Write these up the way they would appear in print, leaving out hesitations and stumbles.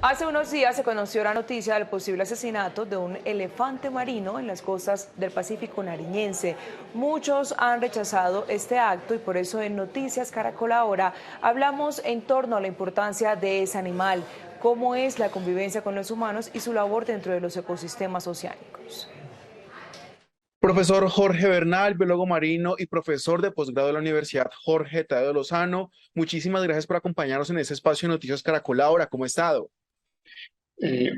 Hace unos días se conoció la noticia del posible asesinato de un elefante marino en las costas del Pacífico nariñense. Muchos han rechazado este acto y por eso en Noticias Caracol ahora hablamos en torno a la importancia de ese animal, cómo es la convivencia con los humanos y su labor dentro de los ecosistemas oceánicos. Profesor Jorge Bernal, biólogo marino y profesor de posgrado de la Universidad Jorge Tadeo Lozano, muchísimas gracias por acompañarnos en este espacio de Noticias Caracol Ahora. ¿Cómo ha estado?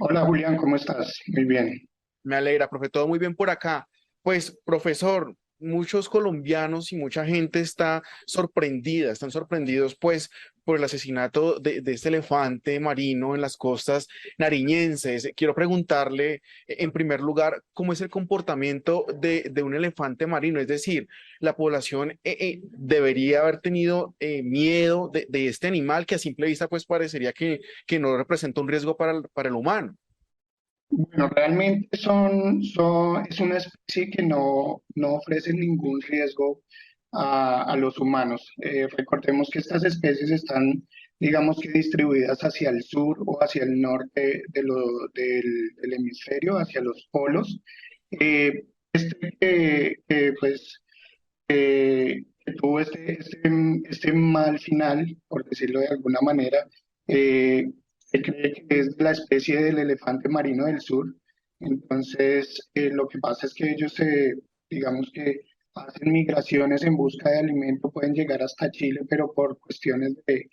Hola Julián, ¿cómo estás? Muy bien. Me alegra, profe, todo muy bien por acá. Pues, profesor, muchos colombianos y mucha gente están sorprendidos, pues, por el asesinato de este elefante marino en las costas nariñenses. Quiero preguntarle, en primer lugar, ¿cómo es el comportamiento de un elefante marino? Es decir, la población debería haber tenido miedo de este animal que a simple vista, pues, parecería que no representa un riesgo para el humano. Bueno, realmente es una especie que no ofrece ningún riesgo a los humanos. Recordemos que estas especies están, digamos que distribuidas hacia el sur o hacia el norte del hemisferio, hacia los polos. Eh, pues, que tuvo este mal final, por decirlo de alguna manera. Se cree que es la especie del elefante marino del sur. Entonces, lo que pasa es que ellos, digamos que hacen migraciones en busca de alimento, pueden llegar hasta Chile, pero por cuestiones de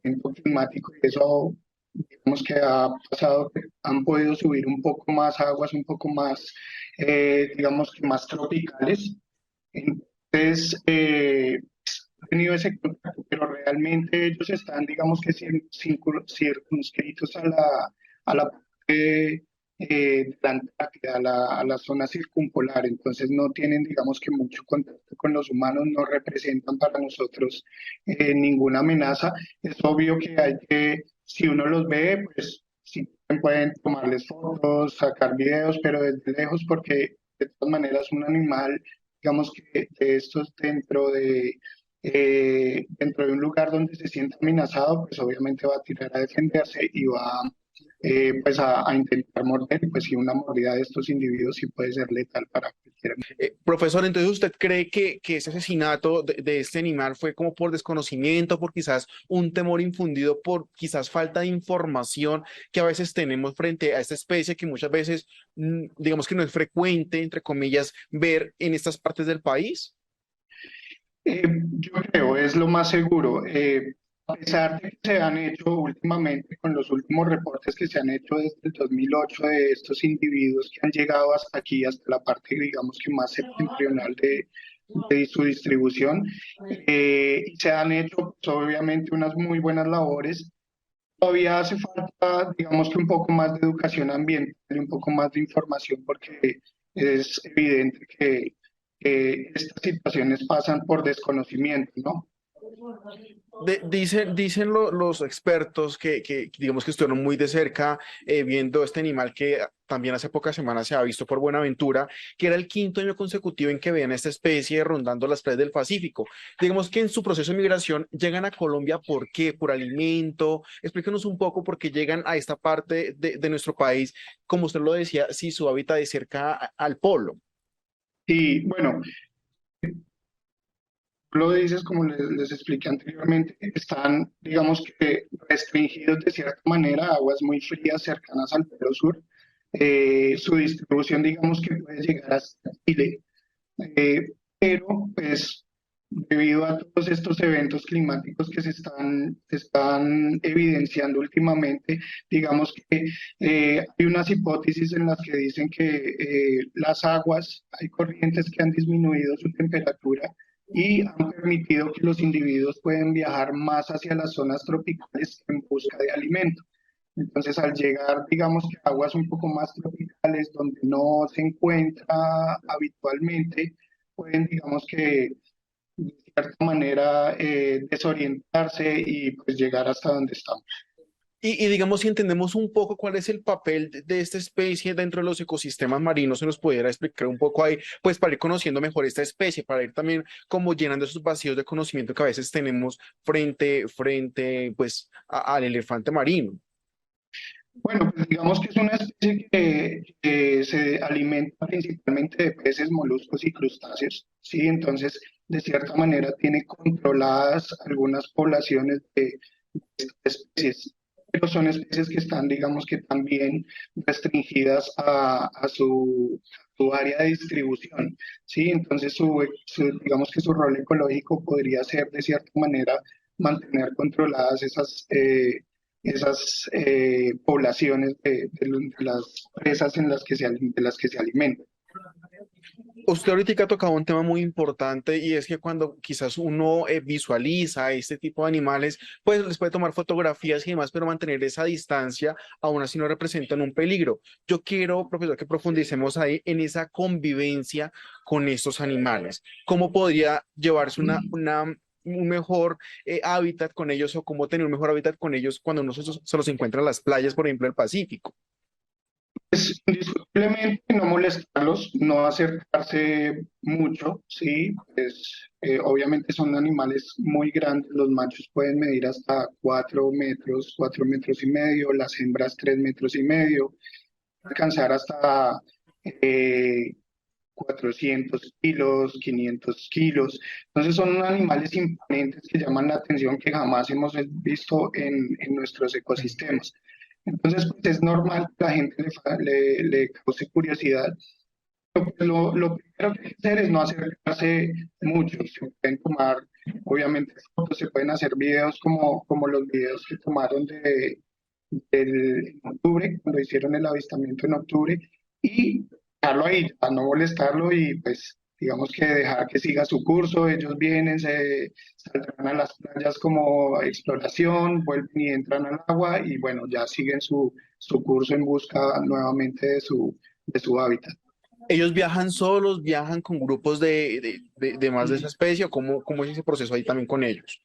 evento climático y eso, digamos que ha pasado, que han podido subir un poco más aguas, un poco más, digamos que más tropicales. Entonces, ha tenido ese contacto, pero realmente ellos están, digamos que circunscritos a la parte de la Antártida, a la zona circumpolar, entonces no tienen, digamos que mucho contacto con los humanos, no representan para nosotros ninguna amenaza. Es obvio que si uno los ve, pues sí pueden tomarles fotos, sacar videos, pero desde lejos, porque de todas maneras un animal, digamos que de estos dentro de un lugar donde se sienta amenazado, pues obviamente va a tirar a defenderse y va pues a intentar morder, pues si una mordida de estos individuos sí puede ser letal para cualquiera. Profesor, entonces ¿usted cree que ese asesinato de este animal fue como por desconocimiento, por quizás un temor infundido, por quizás falta de información que a veces tenemos frente a esta especie que muchas veces, digamos que no es frecuente, entre comillas, ver en estas partes del país? Yo creo, es lo más seguro. A pesar de que se han hecho últimamente, con los últimos reportes que se han hecho desde el 2008 de estos individuos que han llegado hasta aquí, hasta la parte, digamos que más septentrional de su distribución, y se han hecho pues, obviamente unas muy buenas labores. Todavía hace falta, digamos que un poco más de educación ambiental y un poco más de información porque es evidente que estas situaciones pasan por desconocimiento, ¿no? Dicen los expertos digamos que estuvieron muy de cerca viendo este animal que también hace pocas semanas se ha visto por Buenaventura, que era el quinto año consecutivo en que veían esta especie rondando las playas del Pacífico. Digamos que en su proceso de migración llegan a Colombia, ¿por qué? ¿Por alimento? Explíquenos un poco por qué llegan a esta parte de nuestro país, como usted lo decía, si su hábitat es cerca al polo. Y bueno, lo dices como les expliqué anteriormente, están, digamos que restringidos de cierta manera a aguas muy frías cercanas al Polo Sur. Su distribución, digamos que puede llegar hasta Chile. Eh, pero pues debido a todos estos eventos climáticos que se están evidenciando últimamente, digamos que hay unas hipótesis en las que dicen que las aguas, hay corrientes que han disminuido su temperatura y han permitido que los individuos pueden viajar más hacia las zonas tropicales en busca de alimento. Entonces, al llegar, digamos que a aguas un poco más tropicales, donde no se encuentra habitualmente, pueden, digamos que, de cierta manera, desorientarse y pues llegar hasta donde estamos. Y digamos, si entendemos un poco cuál es el papel de esta especie dentro de los ecosistemas marinos, se nos pudiera explicar un poco ahí, pues para ir conociendo mejor esta especie, para ir también como llenando esos vacíos de conocimiento que a veces tenemos frente, pues, al elefante marino. Bueno, pues digamos que es una especie que se alimenta principalmente de peces, moluscos y crustáceos, ¿sí? Entonces, de cierta manera, tiene controladas algunas poblaciones de especies, pero son especies que están, digamos que también restringidas a su área de distribución, ¿sí? Entonces, digamos que su rol ecológico podría ser, de cierta manera, mantener controladas esas poblaciones de las presas en las que de las que se alimentan. Usted ahorita ha tocado un tema muy importante y es que cuando quizás uno visualiza este tipo de animales, pues les puede tomar fotografías y demás, pero mantener esa distancia aún así no representan un peligro. Yo quiero, profesor, que profundicemos ahí en esa convivencia con estos animales. ¿Cómo podría llevarse un mejor hábitat con ellos o cómo tener un mejor hábitat con ellos cuando uno se los encuentra en las playas, por ejemplo, del Pacífico? Pues indiscutiblemente no molestarlos, no acercarse mucho, sí, pues obviamente son animales muy grandes, los machos pueden medir hasta 4 metros, 4 metros y medio, las hembras 3 metros y medio, alcanzar hasta eh, 400 kilos, 500 kilos. Entonces son animales imponentes que llaman la atención que jamás hemos visto en nuestros ecosistemas. Entonces, pues es normal que la gente le cause curiosidad. Lo primero que hay que hacer es no acercarse mucho. Se pueden tomar, obviamente, fotos, se pueden hacer videos como los videos que tomaron en octubre, cuando hicieron el avistamiento en octubre, y dejarlo ahí, a no molestarlo y pues digamos que dejar que siga su curso. Ellos vienen, se saldrán a las playas como exploración, vuelven y entran al agua y bueno, ya siguen su curso en busca nuevamente de su hábitat. ¿Ellos viajan solos, viajan con grupos de más de esa especie o cómo es ese proceso ahí también con ellos?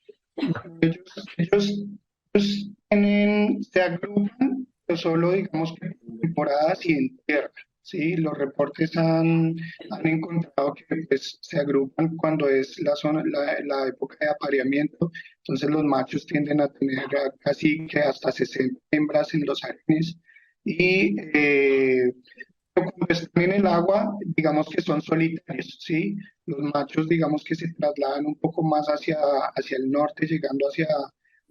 Ellos se agrupan, pero solo digamos que en temporadas y en tierra. Sí, los reportes han encontrado que pues, se agrupan cuando es la época de apareamiento. Entonces los machos tienden a tener casi que hasta 60 hembras en los harenes y cuando están en el agua, digamos que son solitarios, ¿sí? Los machos, digamos que se trasladan un poco más hacia el norte, llegando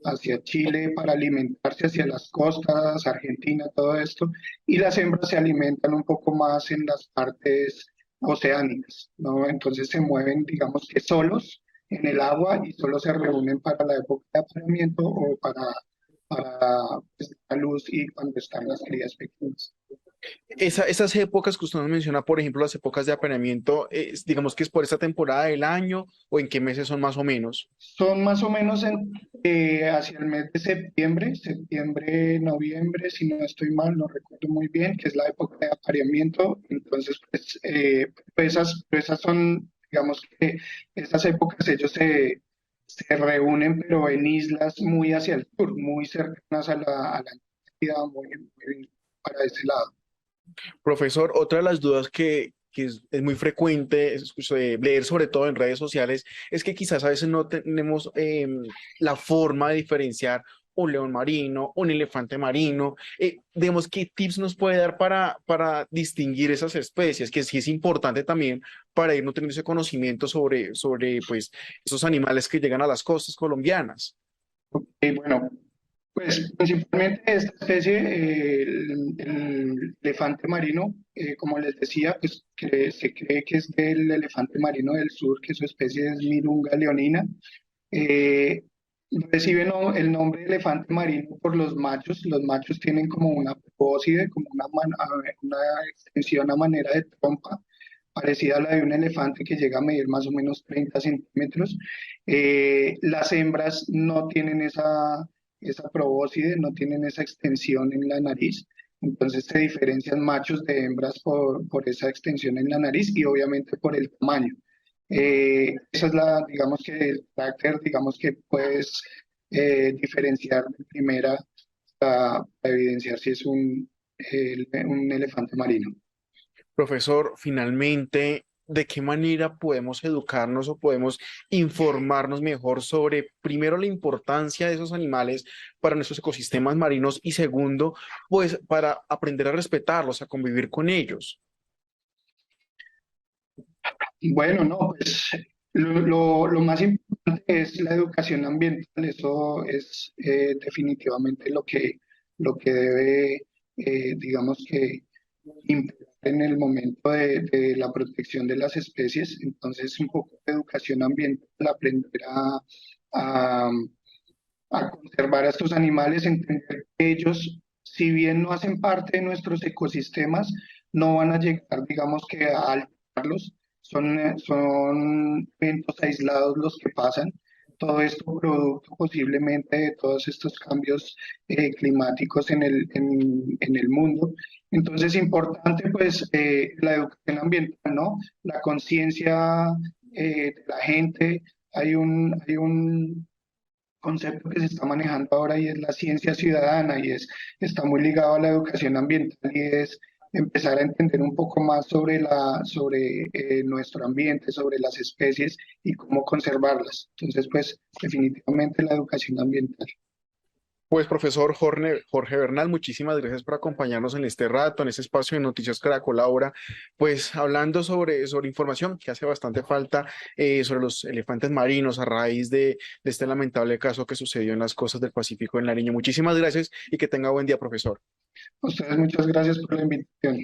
hacia Chile para alimentarse hacia las costas, Argentina, todo esto, y las hembras se alimentan un poco más en las partes oceánicas, ¿no? Entonces se mueven, digamos que solos en el agua y solo se reúnen para la época de apareamiento o para pues, la luz y cuando están las crías pequeñas. Esas épocas que usted nos menciona, por ejemplo, las épocas de apareamiento, digamos que es por esta temporada del año o en qué meses son más o menos. Son más o menos hacia el mes de septiembre, noviembre, si no estoy mal, no recuerdo muy bien, que es la época de apareamiento. Entonces, pues esas son, digamos que esas épocas ellos se reúnen, pero en islas muy hacia el sur, muy cercanas a la Antártida, muy para ese lado. Profesor, otra de las dudas que es muy frecuente leer, sobre todo en redes sociales, es que quizás a veces no tenemos la forma de diferenciar un león marino, un elefante marino. Digamos, ¿qué tips nos puede dar para distinguir esas especies? Que sí es importante también para ir nutriendo ese conocimiento sobre pues, esos animales que llegan a las costas colombianas. Bueno, pues principalmente esta especie, el elefante marino, como les decía, pues se cree que es del elefante marino del sur, que su especie es Mirunga leonina. Eh, Recibe el nombre de elefante marino por los machos. Los machos tienen como una probóscide, como una extensión a manera de trompa, parecida a la de un elefante que llega a medir más o menos 30 centímetros. Las hembras no tienen esa probóscide, no tienen esa extensión en la nariz. Entonces se diferencian machos de hembras por esa extensión en la nariz y obviamente por el tamaño. Esa es digamos que el carácter, digamos que puedes diferenciar de primera para evidenciar si es un elefante marino. Profesor, finalmente. de qué manera podemos educarnos o podemos informarnos mejor sobre, primero, la importancia de esos animales para nuestros ecosistemas marinos y segundo, pues para aprender a respetarlos, a convivir con ellos. Bueno, no, pues lo más importante es la educación ambiental, eso es definitivamente lo que debe, digamos que, imperar en el momento de la protección de las especies. Entonces, un poco de educación ambiental, aprender a, a conservar a estos animales, entender que ellos, si bien no hacen parte de nuestros ecosistemas, no van a llegar, digamos que a alterarlos, son eventos aislados los que pasan. Todo esto producto posiblemente de todos estos cambios climáticos en el mundo. Entonces, importante pues la educación ambiental, ¿no? La conciencia de la gente. Hay un concepto que se está manejando ahora y es la ciencia ciudadana está muy ligado a la educación ambiental y es empezar a entender un poco más sobre nuestro ambiente, sobre las especies y cómo conservarlas. Entonces, pues definitivamente la educación ambiental. Pues profesor Jorge Bernal, muchísimas gracias por acompañarnos en este rato, en este espacio de Noticias Caracol ahora, pues hablando sobre información que hace bastante falta sobre los elefantes marinos a raíz de este lamentable caso que sucedió en las costas del Pacífico en Nariño. Muchísimas gracias y que tenga buen día, profesor. A ustedes muchas gracias por la invitación.